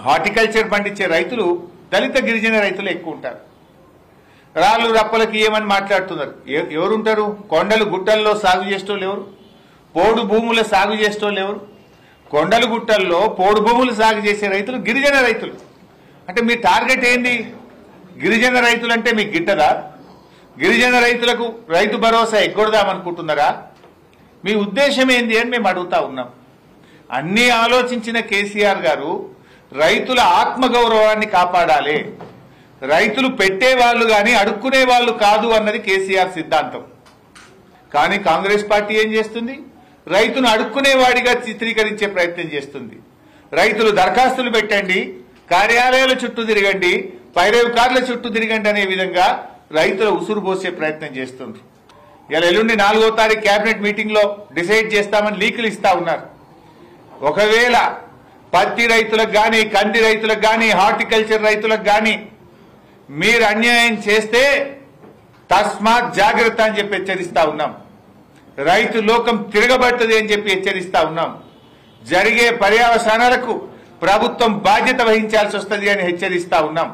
Horticulture పండించే రైతులు దళిత గిరిజన రైతులు ఎక్కువ ఉంటారు. రాళ్ళు రప్పలకి ఏమని మాట్లాడుతున్నారు. ఎవరుంటారు? కొండలు గుట్టల్లో సాగు చేసేటోళ్ళు ఎవరు? పోడు భూముల సాగు చేసేటోళ్ళు ఎవరు? కొండలు గుట్టల్లో పోడు భూములు సాగు చేసే రైతులు గిరిజన రైతులు. అంటే మీ టార్గెట్ ఏంది? గిరిజన రైతులు అంటే మీకు గిట్టదా? గిరిజన రైతులకు రైతు భరోసా ఎగ్గొడదామనుకుంటున్నారా? మీ ఉద్దేశం ఏంది అని మేము అడుగుతా ఉన్నాం. అన్నీ ఆలోచించిన కేసీఆర్ గారు రైతుల ఆత్మగౌరవాన్ని కాపాడాలి, రైతులు పెట్టేవాళ్ళు కానీ అడుక్కునే వాళ్ళు కాదు అన్నది కేసీఆర్ సిద్ధాంతం. కానీ కాంగ్రెస్ పార్టీ ఏం చేస్తుంది? రైతును అడుక్కునేవాడిగా చిత్రీకరించే ప్రయత్నం చేస్తుంది. రైతులు దరఖాస్తులు పెట్టండి, కార్యాలయాల చుట్టూ తిరగండి, పైరేవు కార్ల చుట్టూ తిరగండి అనే విధంగా రైతుల ఉసురు పోసే ప్రయత్నం చేస్తున్నారు. ఇలా ఎల్లుండి 4వ తారీఖు కేబినెట్ మీటింగ్ లో డిసైడ్ చేస్తామని లీకులు ఇస్తా ఉన్నారు. ఒకవేళ పత్తి రైతులకు కానీ, కంది రైతులకు కానీ, హార్టికల్చర్ రైతులకు కానీ మీరు అన్యాయం చేస్తే తస్మాత్ జాగ్రత్త అని చెప్పి హెచ్చరిస్తా ఉన్నాం. రైతు లోకం తిరగబడుతుంది అని చెప్పి హెచ్చరిస్తా ఉన్నాం. జరిగే పర్యవసానాలకు ప్రభుత్వం బాధ్యత వహించాల్సి వస్తుంది అని హెచ్చరిస్తా ఉన్నాం.